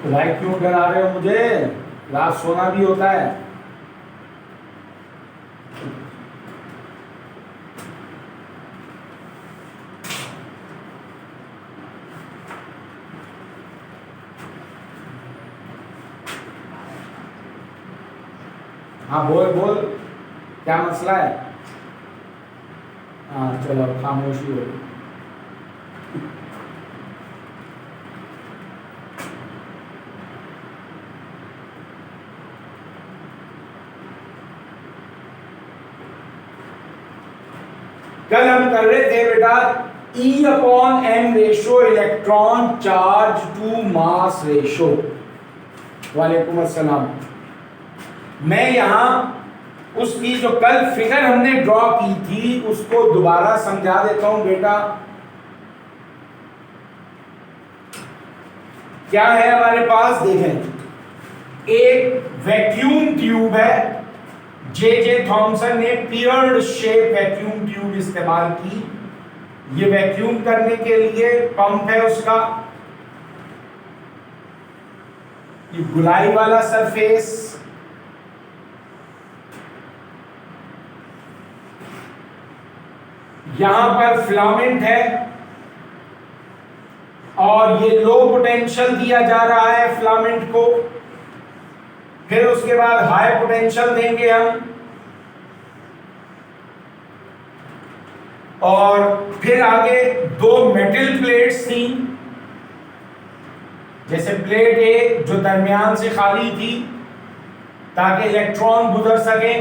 भाई क्यों डरा रहे हो मुझे? रात सोना भी होता है। हाँ बोल बोल, क्या मसला है? हाँ चलो खामोशी हो गई। कल हम कर रहे थे बेटा E upon M ratio electron charge to mass ratio. वालेकुम अस्सलाम। मैं यहां उसकी जो कल फिगर हमने ड्रॉ की थी उसको दोबारा समझा देता हूं बेटा। क्या है हमारे पास, देखें, एक वैक्यूम ट्यूब है। जे थॉमसन ने पियर्ड शेप वैक्यूम ट्यूब इस्तेमाल की। ये वैक्यूम करने के लिए पंप है उसका, ये गुलाई वाला सरफेस, यहां पर फिलामेंट है और ये लो पोटेंशियल दिया जा रहा है फिलामेंट को। फिर उसके बाद हाई पोटेंशियल देंगे हम, और फिर आगे दो मेटल प्लेट्स थी। जैसे प्लेट ए जो दरमियान से खाली थी ताकि इलेक्ट्रॉन गुजर सके,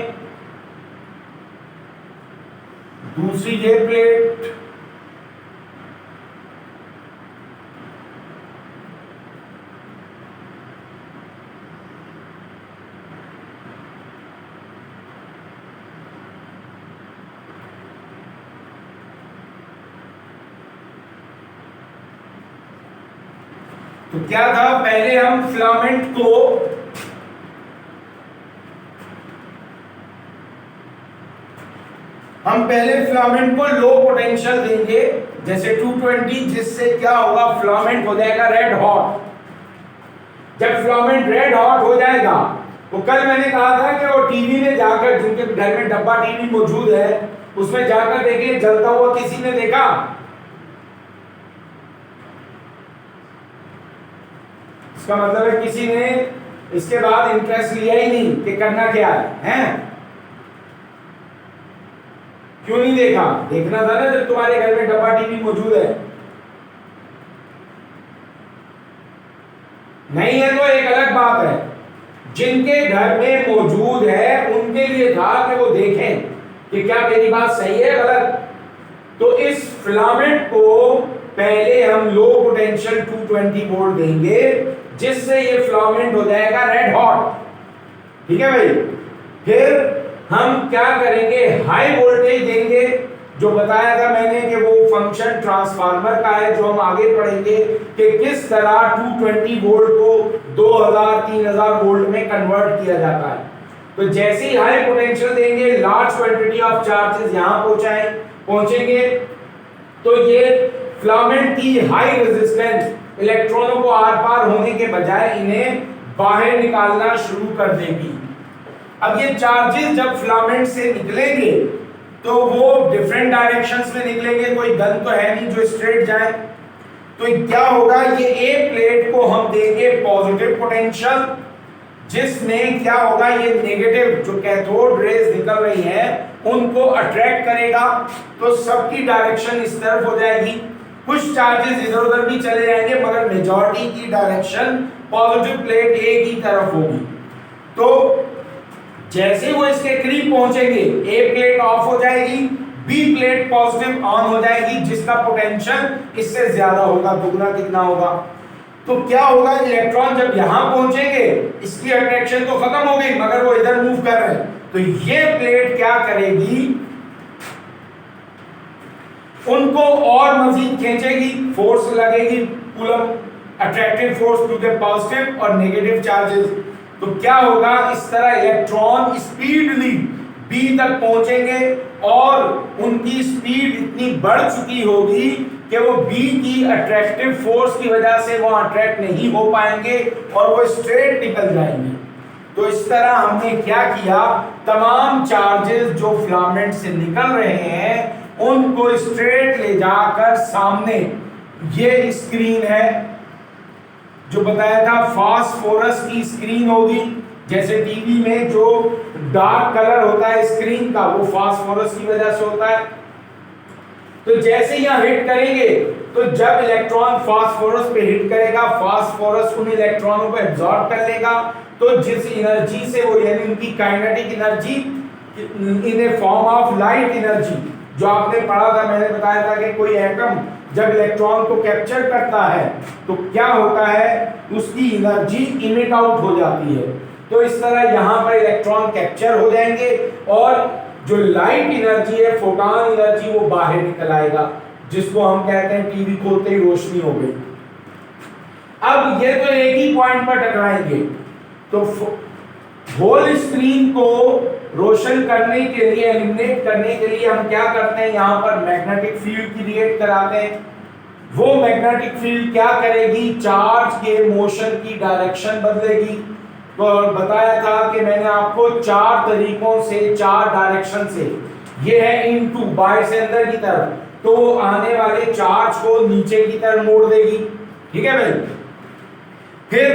दूसरी ये प्लेट, तो क्या था, पहले हम फिलामेंट को लो पोटेंशियल देंगे जैसे 220, जिससे क्या होगा, फिलामेंट हो जाएगा रेड हॉट। जब फिलामेंट रेड हॉट हो जाएगा तो कल मैंने कहा था कि वो टीवी में जाकर, जिनके घर में डब्बा टीवी मौजूद है उसमें जाकर देखिए, जलता हुआ किसी ने देखा? इसका मतलब है किसी ने इसके बाद इंटरेस्ट लिया ही नहीं कि करना क्या है, हैं? क्यों नहीं देखा? देखना था ना जब तुम्हारे घर में डब्बा टीवी मौजूद है। नहीं है तो एक अलग बात है। जिनके घर में मौजूद है उनके लिए था कि वो देखें कि क्या मेरी बात सही है गलत। तो इस फिलामेंट को पहले हम लो पोटेंशियल 220 वोल्ट देंगे, जिससे ये फिलामेंट हो जाएगा रेड हॉट। ठीक है भाई। फिर हम क्या करेंगे, हाई वोल्टेज देंगे। जो बताया था मैंने कि वो फंक्शन ट्रांसफार्मर का है, जो हम आगे पढ़ेंगे कि किस तरह 220 वोल्ट को 2000-3000 वोल्ट में कन्वर्ट किया जाता है। तो जैसे ही हाई पोटेंशियल देंगे, लार्ज क्वांटिटी ऑफ चार्जेस यहां पहुंचेंगे, तो ये फिलामेंट की हाई रेजिस्टेंस इलेक्ट्रॉनों को आर पार होने के बजाय इन्हें बाहर निकालना शुरू कर देगी। अब ये चार्जेस जब फिलामेंट से निकलेंगे तो वो डिफरेंट डायरेक्शंस में निकलेंगे, कोई गन तो है नहीं जो स्ट्रेट जाए। तो क्या होगा, ये ए प्लेट को हम देंगे पॉजिटिव पोटेंशियल, जिसमें क्या होगा, ये नेगेटिव जो कैथोड रेज निकल रही है उनको अट्रैक्ट करेगा। तो सबकी डायरेक्शन इस तरफ हो जाएगी। कुछ चार्जेस इधर उधर भी चले जाएंगे, मगर मेजॉरिटी की डायरेक्शन पॉजिटिव प्लेट ए की तरफ होगी। तो जैसे वो इसके करीब पहुंचेंगे, ए प्लेट ऑफ हो जाएगी, बी प्लेट पॉजिटिव ऑन हो जाएगी, जिसका पोटेंशियल इससे ज्यादा होगा, दुगना कितना होगा। तो क्या होगा, इलेक्ट्रॉन जब यहां पहुंचेंगे इसकी अट्रैक्शन तो खत्म हो गई, मगर वो इधर मूव कर रहे हैं। तो ये प्लेट क्या करेगी, उनको और मजीद खींचेगी, फोर्स लगेगी, Coulomb attractive force to the positive और नेगेटिव चार्जेस। तो क्या होगा, इस तरह इलेक्ट्रॉन स्पीडली बी तक पहुंचेंगे और उनकी स्पीड इतनी बढ़ चुकी होगी कि वो बी की अट्रैक्टिव फोर्स की वजह से वो अट्रैक्ट नहीं हो पाएंगे और वो स्ट्रेट निकल जाएंगे। तो इस तरह हमने क्या किया, तमाम चार्जेस जो फिलामेंट से निकल रहे हैं उनको स्ट्रेट ले जाकर सामने, ये स्क्रीन है जो बताया था फास्फोरस की स्क्रीन होगी, जैसे टीवी में जो डार्क कलर होता है स्क्रीन का वो फास्फोरस की वजह से होता है। तो जैसे यहां हिट करेंगे तो जब इलेक्ट्रॉन फास्फोरस पे हिट करेगा, फास्फोरस उन इलेक्ट्रॉनों को एब्जॉर्ब कर लेगा। तो जिस एनर्जी से वो, यानी उनकी kinetic energy in A form of light energy, जो आपने पढ़ा था, मैंने बताया था कि कोई एटम जब इलेक्ट्रॉन को कैप्चर करता है तो क्या होता है, उसकी एनर्जी इमिट आउट हो जाती है। तो इस तरह यहां पर इलेक्ट्रॉन कैप्चर हो जाएंगे और जो लाइट एनर्जी है, फोटॉन एनर्जी, वो बाहर निकल आएगा, जिसको हम कहते हैं टीवी खोलते ही रोशनी हो गई। अब ये तो एक ही पॉइंट पर टकराएंगे, तो होल स्क्रीन को रोशन करने के लिए, एलिमिनेट करने के लिए हम क्या करते हैं, यहां पर मैग्नेटिक फील्ड क्रिएट कराते हैं। वो मैग्नेटिक फील्ड क्या करेगी, चार्ज के मोशन की डायरेक्शन बदलेगी। तो बताया था कि मैंने आपको 4 तरीकों से, 4 डायरेक्शन से, ये है इनटू, बाहर से अंदर की तरफ, तो आने वाले चार्ज को नीचे की तरफ मोड़ देगी। ठीक है भाई। फिर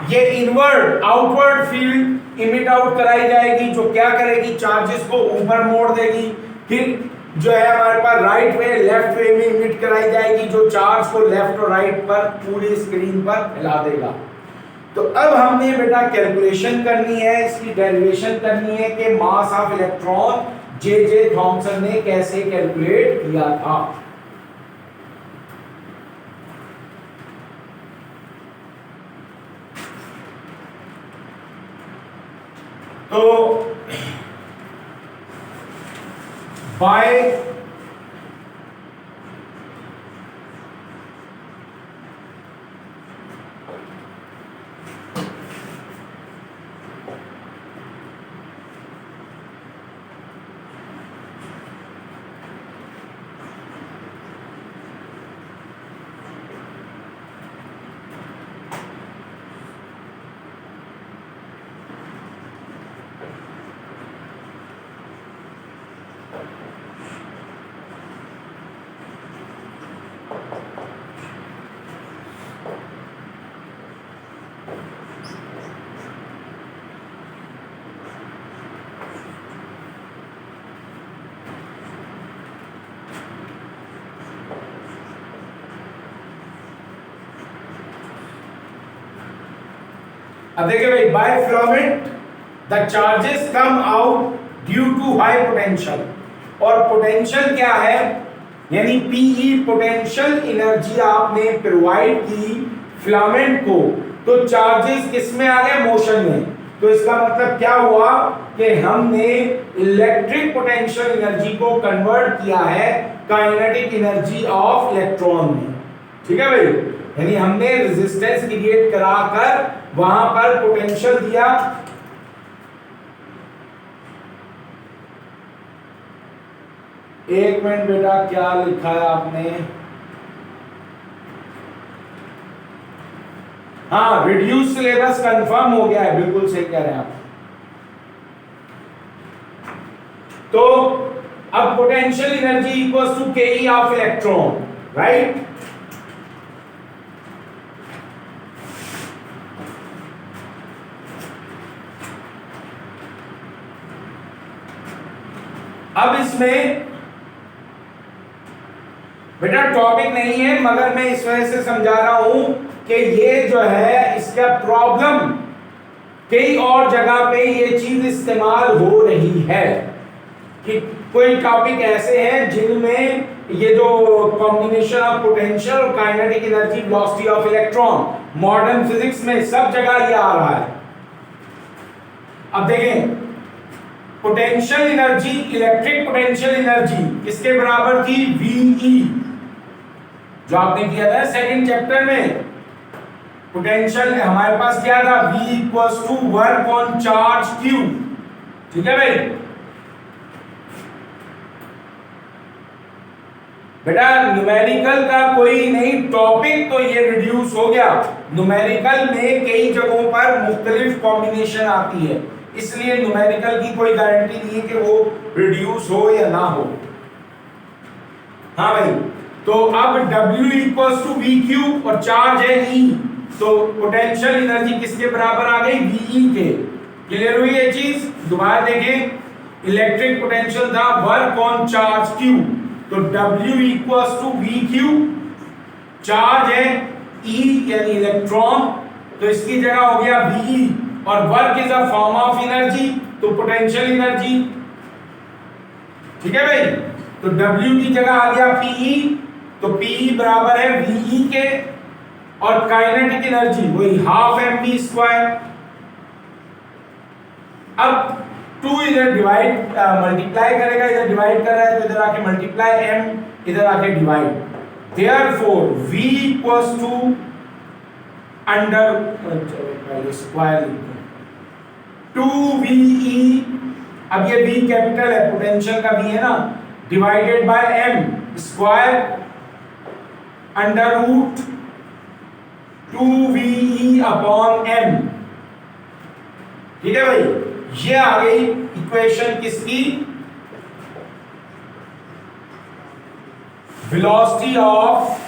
ये inward, outward field emit out कराई जाएगी, जो क्या करेगी, चार्जेस को ऊपर मोड़ देगी। फिर जो है हमारे पास राइट वे, लेफ्ट वे में इमिट कराई जाएगी, जो चार्ज को लेफ्ट और राइट पर पूरी स्क्रीन पर हिला देगा। तो अब हमने बेटा कैलकुलेशन करनी है, इसकी डेरिवेशन करनी है कि मास ऑफ इलेक्ट्रॉन जे थॉमसन ने कैसे कैलकुलेट किया था। तो बाय अब देखिए भाई, by filament the charges come out due to high potential. और पोटेंशियल क्या है, यानी पीई, पोटेंशियल एनर्जी आपने प्रोवाइड की फिलामेंट को, तो चार्जेस किस में आ गए, मोशन में। तो इसका मतलब क्या हुआ कि हमने इलेक्ट्रिक पोटेंशियल एनर्जी को कन्वर्ट किया है काइनेटिक एनर्जी ऑफ इलेक्ट्रॉन में। ठीक है भाई, यानी हमने रेजिस्टेंस क्रिएट कराकर वहां पर पोटेंशियल दिया। एक मिनट बेटा, क्या लिखा है आपने, हाँ, रिड्यूस सिलेबस कंफर्म हो गया है, बिल्कुल सही कह रहे हैं आप। तो अब पोटेंशियल एनर्जी इक्वल्स टू के ऑफ इलेक्ट्रॉन, राइट। अब इसमें बेटा टॉपिक नहीं है, मगर मैं इस वजह से समझा रहा हूं कि ये जो है इसका प्रॉब्लम कई और जगह पे ये चीज इस्तेमाल हो रही है कि कोई टॉपिक ऐसे हैं जिनमें ये जो कॉम्बिनेशन ऑफ पोटेंशियल और kinetic energy, velocity of electron, modern physics में सब जगह ये आ रहा है। अब देखें, potential energy, electric potential energy किसके बराबर थी, वीई, जो आपने किया था सेकंड चैप्टर में। पोटेंशियल हमारे पास क्या था, V equals to work on charge Q। ठीक है भाई। बेटा न्यूमेरिकल का कोई नहीं टॉपिक तो ये रिड्यूस हो गया। न्यूमेरिकल में कई जगहों पर मुख्तलिफ कॉम्बिनेशन आती है, इसलिए न्यूमेरिकल की कोई गारंटी नहीं है कि वो रिड्यूस हो या ना हो। हाँ भाई, तो अब W equals to V Q और चार्ज है E, तो पोटेंशियल एनर्जी किसके बराबर आ गई? VE के। क्लियर हुई ये चीज? दोबारा देखें, इलेक्ट्रिक पोटेंशियल था वर्क ऑन चार्ज Q, तो W equals to V Q, charge है E यानी इलेक्ट्रॉन, तो इसकी जगह हो गया VE, और work is a form of energy, तो पोटेंशियल एनर्जी। ठीक है भाई, तो W की जगह आ गया PE, तो PE बराबर है VE के, और काइनेटिक एनर्जी वही हाफ mv स्क्वायर। अब 2 इधर डिवाइड मल्टीप्लाई करेगा, इधर डिवाइड कर रहा है तो इधर आके मल्टीप्लाई, m इधर आके divide, therefore v equals to under square 2ve, अब ये v कैपिटल है, पोटेंशियल का v है ना, divided by m square under root 2ve upon m। ठीक है भाई, ये आ गई इक्वेशन किसकी? Velocity of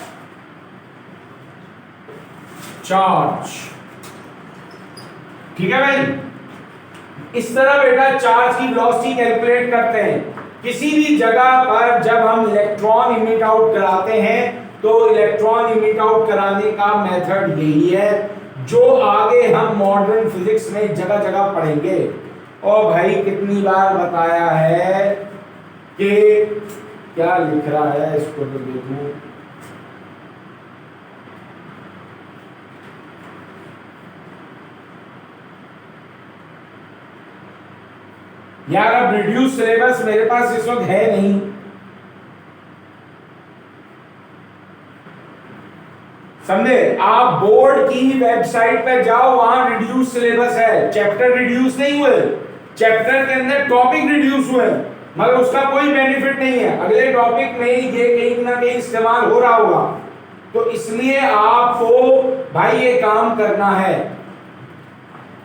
charge. ठीक है भाई, इस तरह बेटा चार्ज की वेलोसिटी कैलकुलेट करते हैं। किसी भी जगह पर जब हम इलेक्ट्रॉन इमिट आउट कराते हैं तो इलेक्ट्रॉन इमिट आउट कराने का मेथड यही है जो आगे हम मॉडर्न फिजिक्स में जगह जगह पढ़ेंगे। और भाई कितनी बार बताया है कि क्या लिख रहा है, इसको तो देखूं, यार अब रिड्यूस सिलेबस मेरे पास इस वक्त है नहीं। समझे? आप बोर्ड की वेबसाइट पे जाओ, वहां रिड्यूस सिलेबस है, चैप्टर रिड्यूस नहीं हुए, चैप्टर के अंदर टॉपिक रिड्यूस हुए, मगर उसका कोई बेनिफिट नहीं है, अगले टॉपिक में ये कहीं ना कहीं इस्तेमाल हो रहा होगा। तो इसलिए आपको भाई ये काम करना है,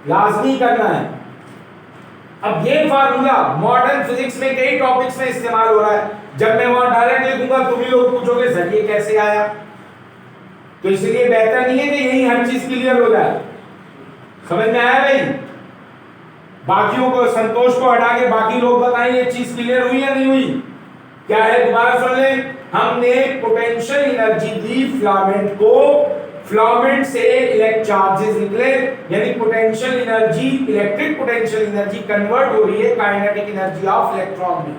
लाजमी करना है। अब ये फार्मूला मॉडर्न फिजिक्स में कई टॉपिक्स में इस्तेमाल हो रहा है, जब मैं वहां डायरेक्ट लिखूंगा तुम ही लोग पूछोगे सर ये कैसे आया, तो इसलिए बेहतर नहीं है कि यही हर चीज क्लियर हो जाए। समझ में आया भाई? बाकियों को, संतोष को हटा के बाकी लोग बताएं ये चीज क्लियर हुई या नहीं हुई? क्या है, दोबारा सुन ले। हमने पोटेंशियल एनर्जी दी फिलामेंट को, फिलामेंट से इलेक्ट्रिक चार्जेस निकले, यानी potential energy, electric potential energy convert हो रही है काइनेटिक एनर्जी ऑफ इलेक्ट्रॉन में।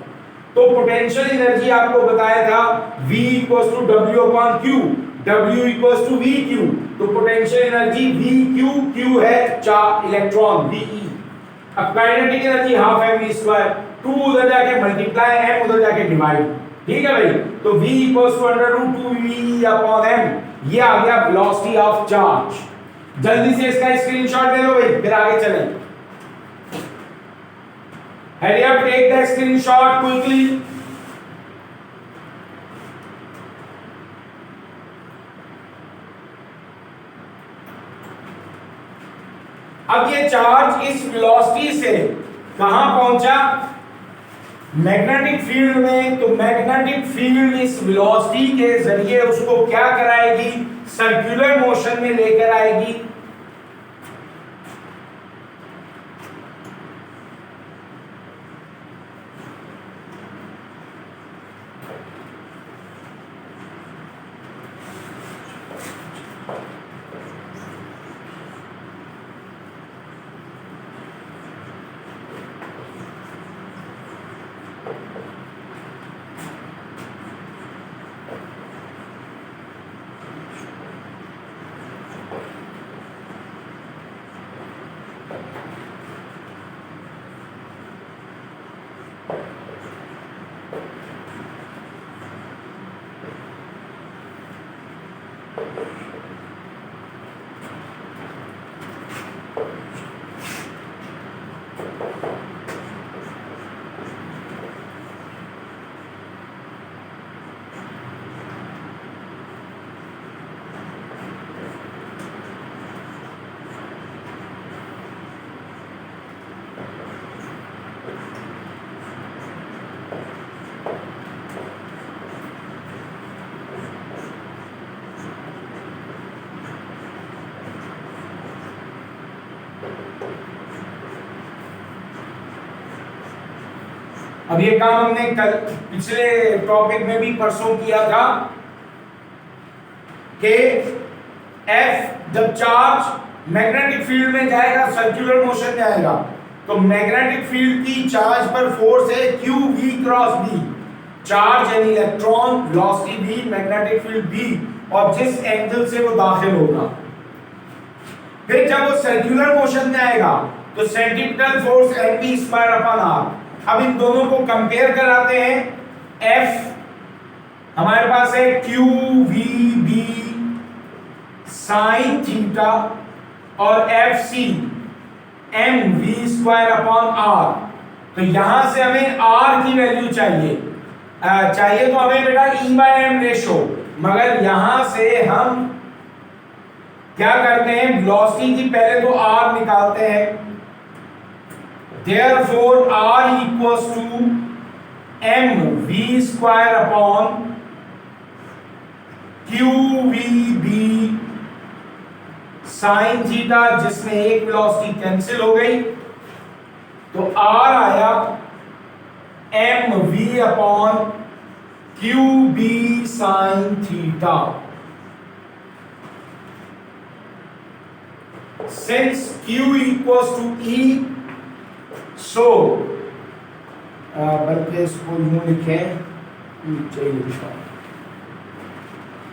तो पोटेंशियल एनर्जी आपको बताया था V equals to W upon Q, W equals to VQ, तो पोटेंशियल एनर्जी VQ, Q है इलेक्ट्रॉन VE। अब kinetic energy half mv square, 2 उधर जाके मल्टीप्लाई, m उधर जाके डिवाइड। ठीक है भाई, तो v equals to under root 2ve upon m, ये आ गया वेलोसिटी ऑफ चार्ज। जल्दी से इसका स्क्रीनशॉट ले लो भाई, फिर आगे चलें। Hurry up, take the screenshot quickly. अब ये चार्ज इस वेलोसिटी से कहां पहुंचा? मैग्नेटिक फील्ड में। तो मैग्नेटिक फील्ड इस वेलोसिटी के जरिए उसको क्या कराएगी? सर्कुलर मोशन में लेकर आएगी। अब ये काम हमने कल पिछले टॉपिक में भी परसों किया था कि F जब चार्ज मैग्नेटिक फील्ड में जाएगा, सर्कुलर मोशन में आएगा, तो मैग्नेटिक फील्ड की चार्ज पर फोर्स है Q V cross B, charge यानी electron, velocity V, magnetic field B, और जिस एंगल से वो दाखिल होगा। फिर जब वो सर्कुलर मोशन में आएगा तो centripetal force mv square upon r। अब इन दोनों को कंपेयर कराते हैं। F हमारे पास है q v b sine theta और F C M V square upon R. तो यहां से हमें r की वैल्यू चाहिए तो हमें बेटा e बाय m रेशो, मगर यहां से हम क्या करते हैं, वेलोसिटी की पहले तो r निकालते हैं। Therefore r equals to mv square upon qvb sin theta, जिसमें एक वेलोसिटी कैंसिल हो गई, तो r आया mv upon qb sin theta. Since q equals to e, so बल्कि इसको यूं लिखें,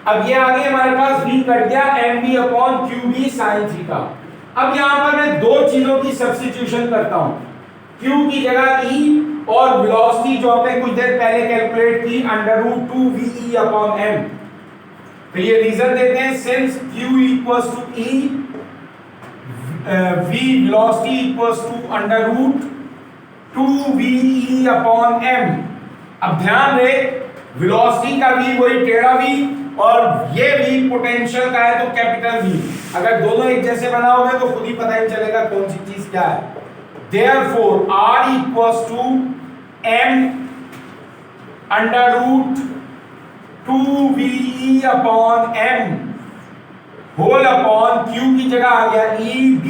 अब ये आगे हमारे पास v कट गया mv upon qb sin theta. अब यहां पर मैं दो चीजों की सब्स्टिट्यूशन करता हूं, q की जगह e और वेलोसिटी जो हमने कुछ देर पहले कैलकुलेट की √2 ve अपॉन m। तो ये रीजन देते हैं, since q equals to e, v velocity equals to √2 ve upon m। अब ध्यान रहे, वेलोसिटी का v वही टेढ़ा v और ये v पोटेंशियल का है तो कैपिटल V। अगर दोनों एक जैसे बनाओगे तो खुद ही पता ही चलेगा कौन सी चीज क्या है। Therefore r equals to m √2 ve upon m whole upon q की जगह आ गया e b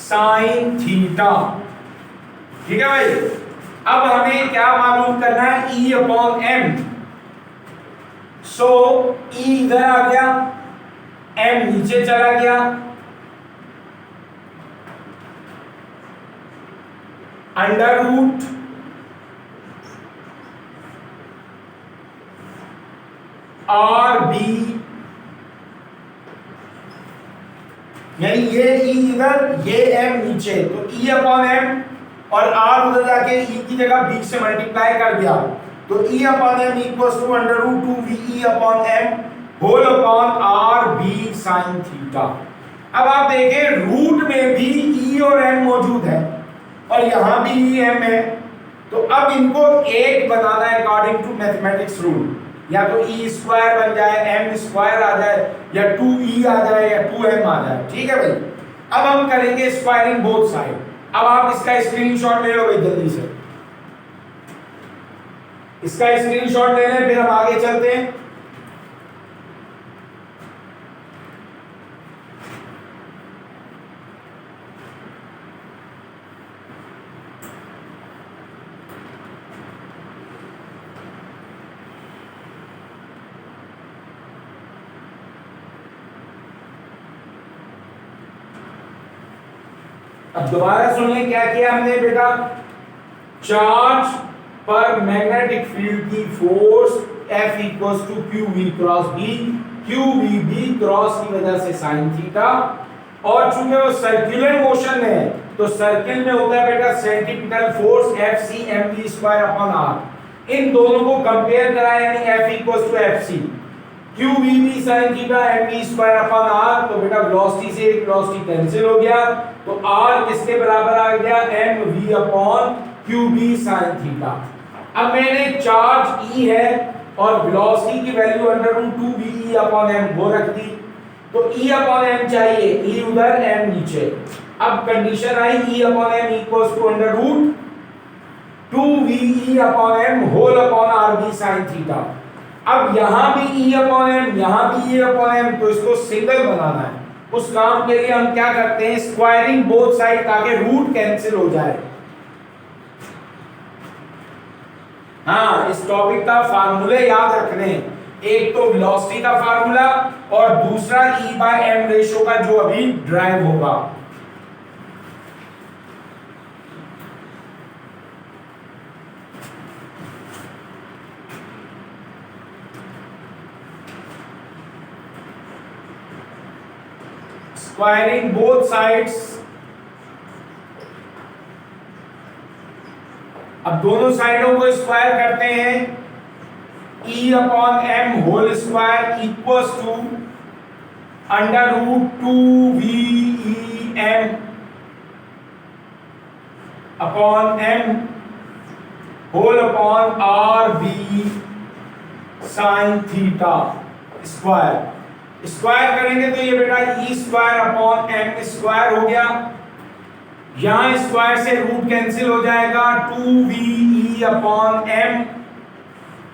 साइन थीटा। ठीक है भाई, अब हमें क्या मालूम करना है, e अपॉन m। सो e इधर आ गया, m नीचे चला गया, √ आर बी, यानी ये e इधर, ये m नीचे, तो e अपॉन m और r उधर जाके e की जगह b से मल्टीप्लाई कर दिया, तो e upon m equals to √2 ve upon m whole upon r b sine theta. अब आप देखें, रूट में भी e और m मौजूद है और यहां भी e m है, तो अब इनको एक बनाना है अकॉर्डिंग टू मैथमेटिक्स रूल। या तो e स्क्वायर बन जाए, m स्क्वायर आ जाए, या 2e आ जाए, या 2m आ जाए। ठीक है भाई, अब हम करेंगे स्क्वायरिंग बोथ साइड। अब आप इसका स्क्रीनशॉट ले लो भाई जल्दी से, इसका स्क्रीनशॉट ले लें, फिर हम आगे चलते हैं। अब दोबारा सुन लें क्या किया हमने बेटा, चार्ज पर मैग्नेटिक फील्ड की force F equals to QV cross B, QVB cross की वजह से साइन थीटा, और चूंकि वो सर्कुलर मोशन में है तो सर्किल में होता है बेटा centripetal force FC mv square upon r। इन दोनों को कंपेयर कराया, यानी F equals to FC QVB sin theta mv square upon r, तो बेटा वेलोसिटी से एक वेलोसिटी कैंसिल हो गया, तो r किसके बराबर आ गया, mv upon qb sin theta. अब मैंने चार्ज e है और वेलोसिटी की वैल्यू √2 ve अपॉन m वो रख दी, तो e अपॉन m चाहिए, e उधर m नीचे। अब कंडीशन आई e upon m equals to √2 ve upon m whole upon rb sin theta. अब यहां भी e अपॉन m, यहां भी e अपॉन m, तो इसको सिंगल बनाना है। उस काम के लिए हम क्या करते हैं, स्क्वायरिंग बोथ साइड, ताकि रूट कैंसिल हो जाए। हाँ, इस टॉपिक का फार्मूले याद रखने, एक तो वेलोसिटी का फार्मूला और दूसरा ई बाय एम रेशो का जो अभी ड्राइव होगा। स्क्वायरिंग बोथ साइड्स, अब दोनों साइडों को स्क्वायर करते हैं, e upon m whole square equals to under root 2v(m) upon m whole upon rb sine theta square. Square करेंगे तो ये बेटा e square upon m square हो गया, यहां स्क्वायर से रूट कैंसिल हो जाएगा, 2ve upon m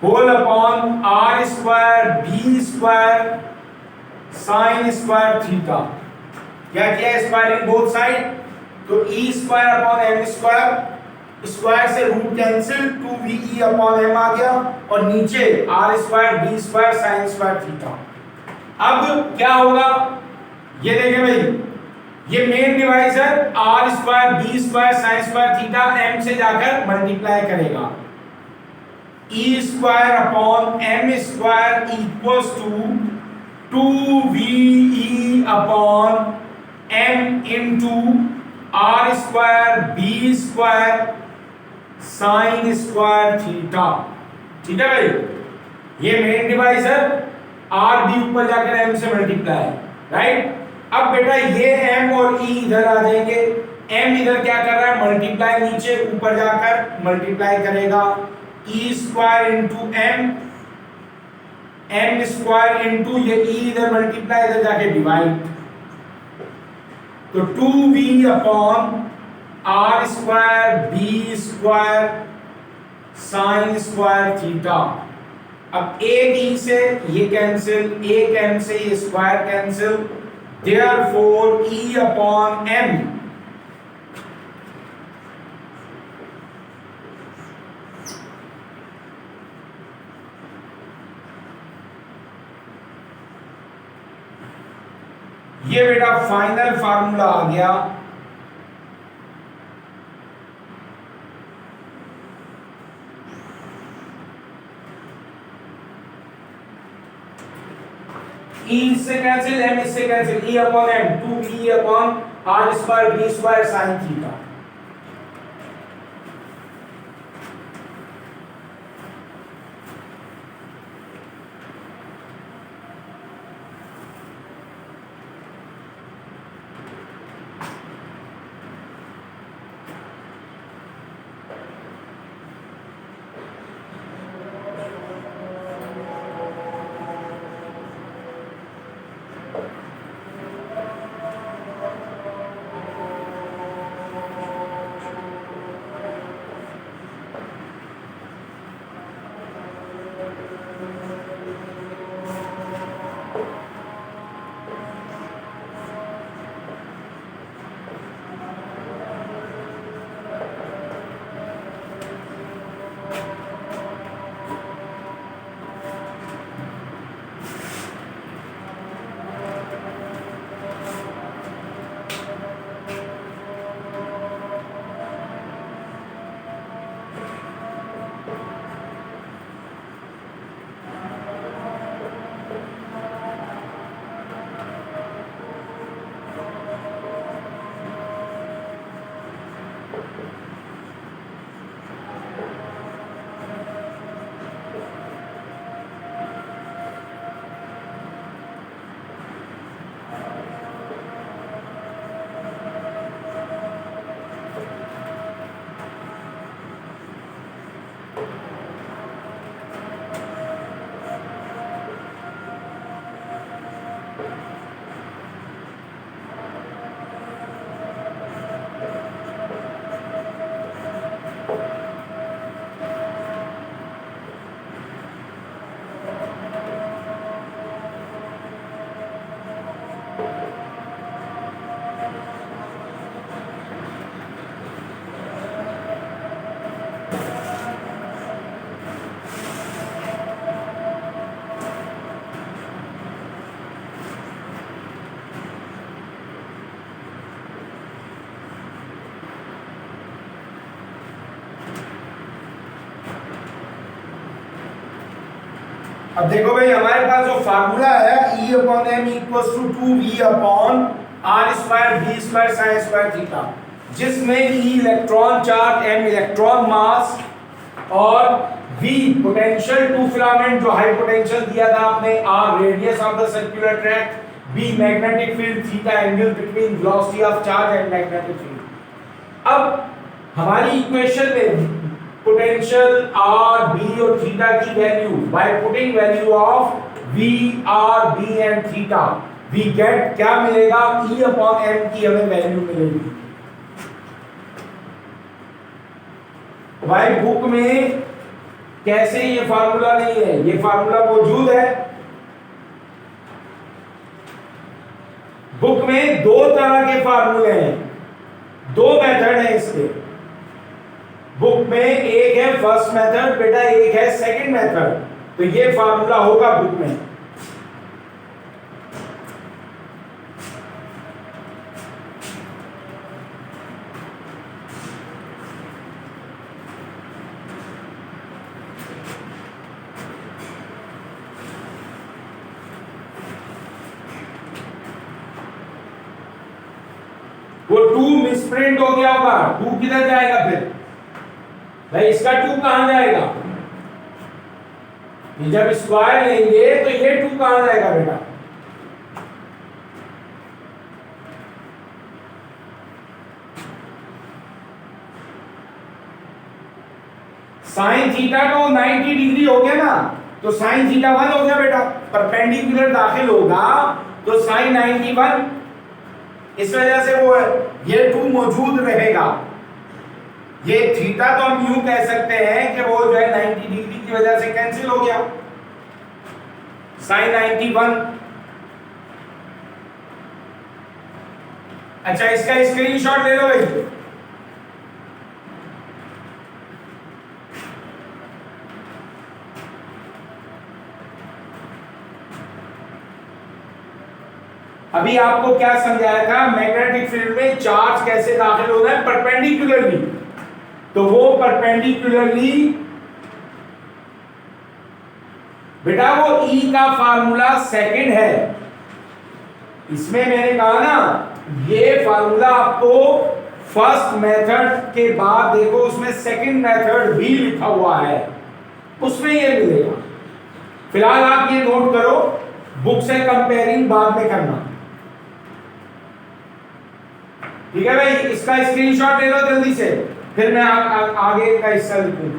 whole upon r square b square sine square theta. क्या किया स्क्वायरिंग बोथ साइड, तो e square upon m square, square से root cancel 2ve upon m आ गया और नीचे r square b square sine square theta. अब क्या होगा ये देखें भाई, ये main divisor r square b square sine square theta m से जाकर मल्टीप्लाई करेगा, e square upon m square equals to 2ve upon m into r square b square sine square theta. ठीक है भाई, ये मेन डिवाइजर r b ऊपर जाकर m से मल्टीप्लाई, राइट। अब बेटा ये m और e इधर आ जाएंगे, m इधर क्या कर रहा है मल्टीप्लाई, नीचे ऊपर जाकर मल्टीप्लाई करेगा, e square into m square into ये e इधर मल्टीप्लाई इधर जाके डिवाइड, तो 2v upon r square b square sine square theta. अब एक e से ये कैंसिल, एक m से ये square cancel, therefore e upon m ये बेटा फाइनल फार्मूला आ गया, e से कैंसिल, m इससे cancel, e upon m 2e upon r square b square sine theta. अब देखो भाई हमारे पास जो फार्मूला है E upon M equals to 2v upon R square B square sine square theta, जिसमें E electron charge, m electron mass और v potential to filament जो हाई पोटेंशियल दिया था आपने, r radius of the circular track, b magnetic field, theta angle between velocity of charge and magnetic field. अब हमारी equation में potential r b और theta की value, by putting value of v r b and theta we get क्या मिलेगा, E upon m की हमें value मिलेगी। भाई बुक में कैसे ये फार्मूला नहीं है, ये फार्मूला मौजूद है बुक में। दो तरह के फार्मूले हैं, दो मेथड है इसके बुक में, एक है फर्स्ट मेथड बेटा, एक है सेकंड मेथड। तो ये फार्मूला होगा बुक में। वो 2 मिसप्रिंट हो गया होगा, 2 किधर जाएगा फिर भाई, इसका 2 कहां जाएगा, ये जब स्क्वायर लेंगे तो ये 2 कहां जाएगा बेटा, साइन थीटा तो 90 डिग्री हो गया ना, तो साइन थीटा 1 हो गया बेटा, परपेंडिकुलर दाखिल होगा तो साइन 91, इस वजह से वो ये 2 मौजूद रहेगा। ये थीटा तो हम यूं कह सकते हैं कि वो जो है 90 डिग्री की वजह से कैंसिल हो गया, साइन 91। अच्छा इसका स्क्रीनशॉट ले लो भाई। अभी आपको क्या समझाया था, मैग्नेटिक फील्ड में चार्ज कैसे दाखिल होना है, परपेंडिकुलरली। तो वो परपेंडिकुलरली बेटा वो E का फार्मूला सेकंड है, इसमें मैंने कहा ना ये फार्मूला आपको फर्स्ट मेथड के बाद देखो उसमें सेकंड मेथड भी लिखा हुआ है, उसमें ये मिलेगा। फिलहाल आप ये नोट करो, बुक से कंपेयरिंग बाद में करना, ठीक है भाई। इसका स्क्रीनशॉट ले लो जल्दी से, फिर मैं आगे का हिस्सा लिखूंगा।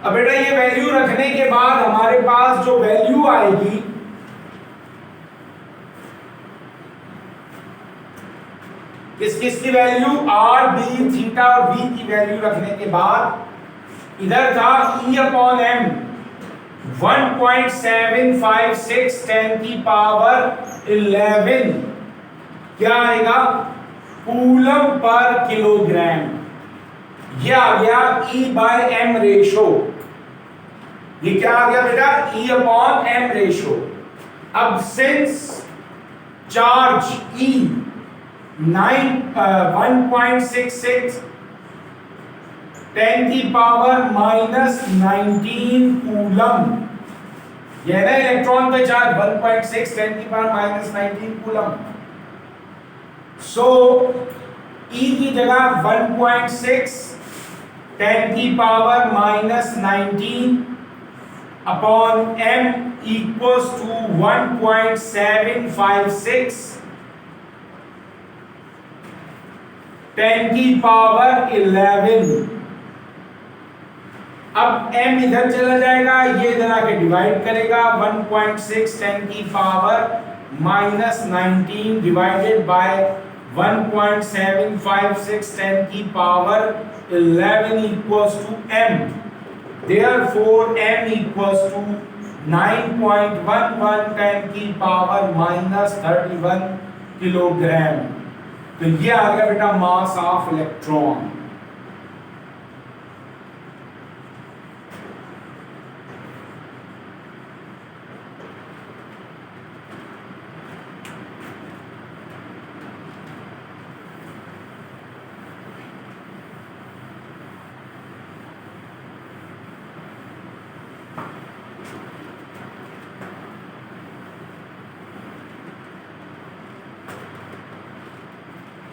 अब बेटा ये वैल्यू रखने के बाद हमारे पास जो वैल्यू आएगी किस किस की वैल्यू, आर बी थीटा और वी की वैल्यू रखने के बाद इधर था E अपॉन एम 1.756 10 की पावर 11 क्या आएगा, कूलम पर किलोग्राम। ये आ गया E बाय एम रेशो, ये क्या आ गया बेटा, E अपॉन एम रेशो। अब सिंस चार्ज E 1.66 10 की पावर -19 कूलम, यह ना इलेक्ट्रॉन का चार्ज 1.6 10 की पावर -19 कूलम। सो E की जगह 1.6 10 की power -19 upon m equals to 1.756 10 की पावर 11। अब m इधर चला जाएगा, ये इधर आके डिवाइड करेगा। 1.6 10 की पावर -19 डिवाइडेड बाय 1.756 10 की power 11 equals to m। Therefore m equals to 9.11 10 की पावर -31 किलोग्राम। तो ये आ गया बेटा मास ऑफ इलेक्ट्रॉन।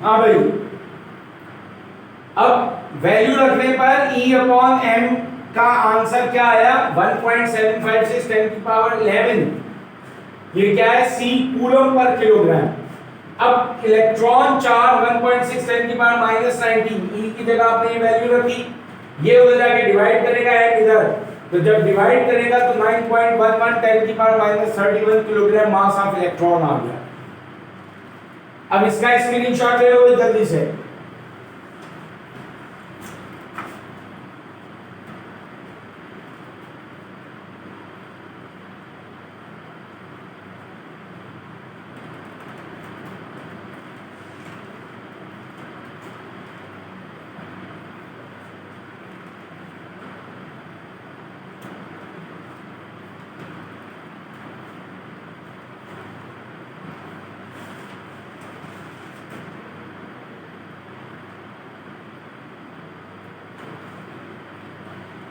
हाँ भाई, अब वैल्यू रखने पर E अपॉन m का आंसर क्या आया? 1.756 10 की पावर 11। ये क्या है? C coulomb per kilogram. अब इलेक्ट्रॉन चार्ज 1.6 10 की पावर -19, E की जगह आपने ये वैल्यू रखी, ये उधर जाके डिवाइड करेगा m इधर, तो जब डिवाइड करेगा तो 9.11 10 की power -31 kilogram mass of electron आ गया। अब इसका स्क्रीनशॉट ले लो जल्दी से।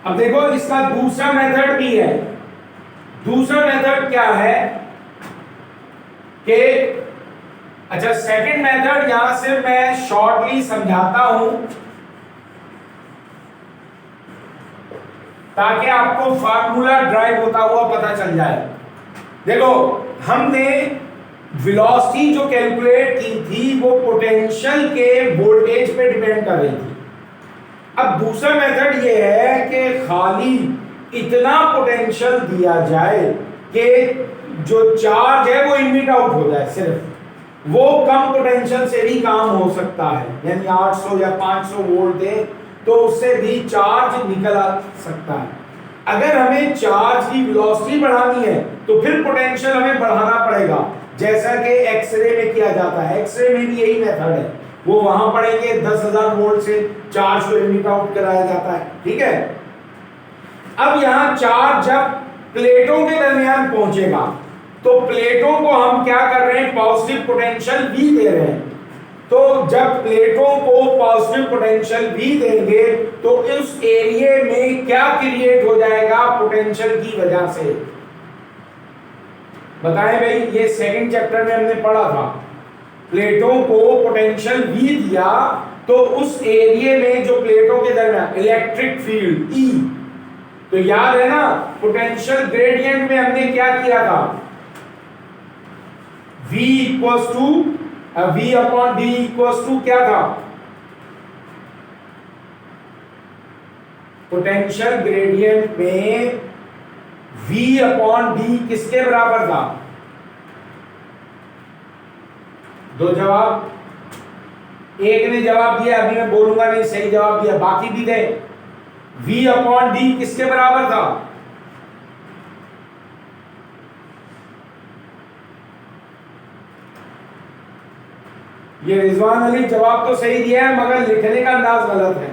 अब देखो इसका दूसरा मेथड भी है। दूसरा मेथड क्या है कि अच्छा, सेकंड मेथड यहां से मैं शॉर्टली समझाता हूं ताकि आपको फार्मूला ड्राइव होता हुआ पता चल जाए। देखो, हमने वेलोसिटी जो कैलकुलेट की थी वो पोटेंशियल के वोल्टेज पे डिपेंड कर रही थी। अब दूसरा मेथड ये है कि खाली इतना पोटेंशियल दिया जाए कि जो चार्ज है वो इमिट आउट हो जाए, सिर्फ वो कम पोटेंशियल से भी काम हो सकता है, यानी 800 या 500 वोल्ट दे तो उससे भी चार्ज निकल आ सकता है। अगर हमें चार्ज की वेलोसिटी बढ़ानी है तो फिर पोटेंशियल हमें बढ़ाना पड़ेगा, जैसा कि एक्सरे में किया जाता है। एक्सरे में भी यही मेथड है, वो वहां पढ़ेंगे 10,000 वोल्ट से चार्ज को इमिट आउट कराया जाता है, ठीक है। अब यहां चार्ज जब प्लेटों के दरमियान पहुंचेगा तो प्लेटों को हम क्या कर रहे हैं? पॉजिटिव पोटेंशियल भी दे रहे हैं। तो जब प्लेटों को पॉजिटिव पोटेंशियल भी देंगे तो उस एरिया में क्या क्रिएट हो जाएगा पोटेंशियल की वजह से? बताएं भाई, ये सेकंड चैप्टर में हमने पढ़ा था। प्लेटों को पोटेंशियल भी दिया तो उस एरिया में जो प्लेटों के दरमियान इलेक्ट्रिक फील्ड E, तो याद है ना पोटेंशियल ग्रेडियंट में हमने क्या किया था? V equals to V upon D equals to क्या था? पोटेंशियल ग्रेडियंट में V अपॉन D किसके बराबर था? दो जवाब, एक ने जवाब दिया, अभी मैं बोलूंगा नहीं सही जवाब दिया, बाकी भी दे। V अपॉन D किसके बराबर था? ये रिजवान अली जवाब तो सही दिया है मगर लिखने का अंदाज गलत है।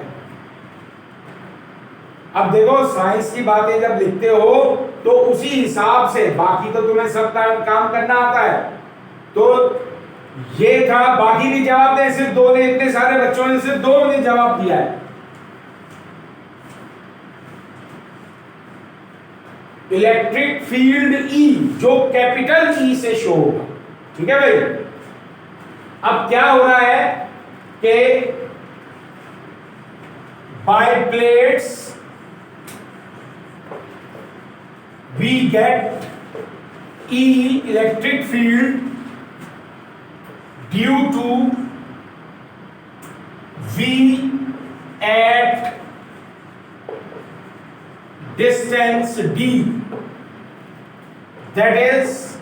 अब देखो, साइंस की बातें जब लिखते हो तो उसी हिसाब से, बाकी तो तुम्हें सब काम करना आता है। तो ये था, बाकी भी जवाब दे, सिर्फ दो ने, इतने सारे बच्चों ने सिर्फ दो ने जवाब दिया है। इलेक्ट्रिक फील्ड E जो कैपिटल E से शो होगा, ठीक है भाई। अब क्या हो रहा है कि by plates we get E electric field due to v at distance d, that is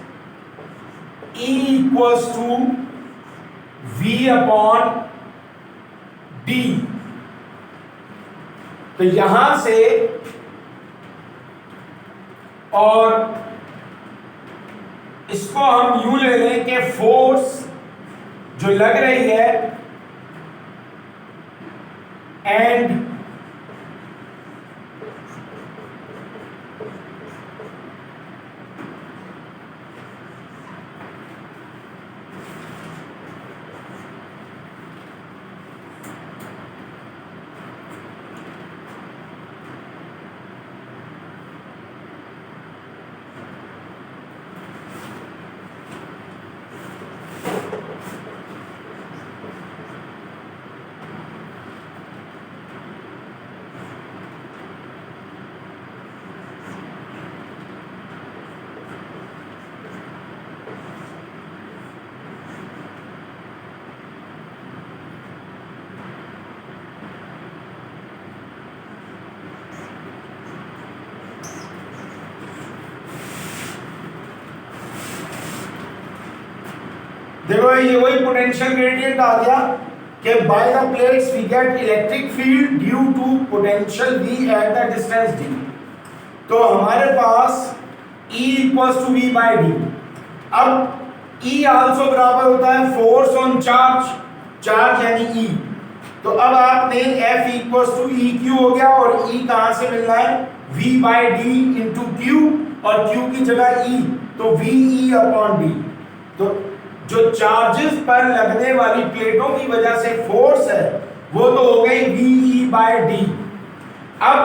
E equals to v upon d। तो यहां से और इसको हम यूं ले लें कि फोर्स जो लग रही है एंड देखो ये वही पोटेंशियल ग्रेडियंट आ गया कि by the plates we get electric field due to potential v at the distance d। तो हमारे पास E equals to v by d। अब E आल्सो बराबर होता है फोर्स ऑन चार्ज, चार्ज यानी E। तो अब आपने F equals to E Q हो गया और E कहां से मिलना है v by d into Q और Q की जगह E, तो v E अपॉन d। तो जो चार्जेस पर लगने वाली प्लेटों की वजह से फोर्स है वो तो हो गई VE बाय डी। अब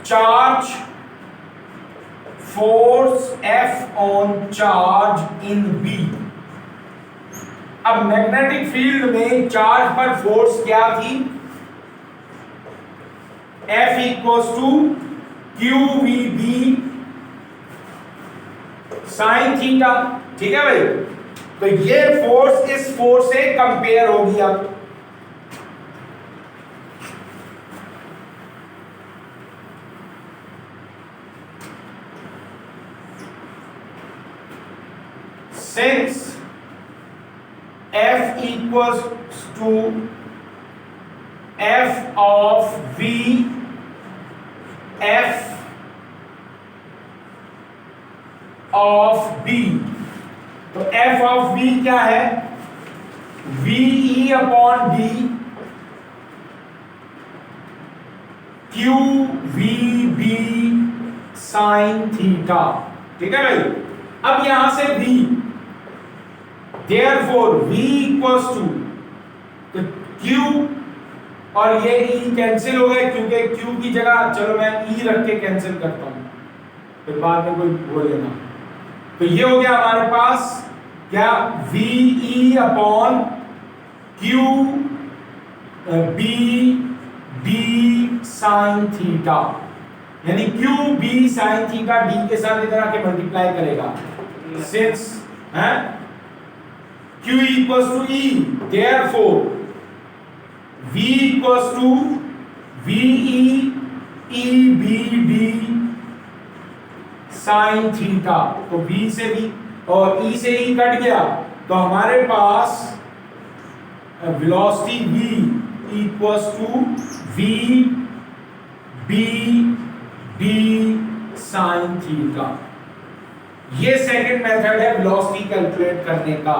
charge force F on charge in B। अब मैग्नेटिक फील्ड में चार्ज पर फोर्स क्या थी, F equals to QVB sine theta. ठीक है भाई, तो ये फोर्स इस फोर्स से कंपेयर होगी। अब since F equals to F of V, F of B, तो F ऑफ V क्या है VE upon D QVB sine theta. ठीक है भाई, अब यहां से V, therefore V equals to, तो Q और ये E कैंसिल हो गए क्योंकि Q की जगह चलो मैं E रख के कैंसिल करता हूं, फिर बाद में कोई बोलेगा। तो ये हो गया हमारे पास क्या VE upon QB D sine theta, यानी QB साइन थीटा D के साथ इधर आके मल्टीप्लाई करेगा सिंस है Q equals to E, therefore V equals to VE EBD sine theta. तो V से भी और E से E कट गया, तो हमारे पास velocity V equals to V B D sine theta. ये सेकंड मेथड है वेलोसिटी कैलकुलेट करने का।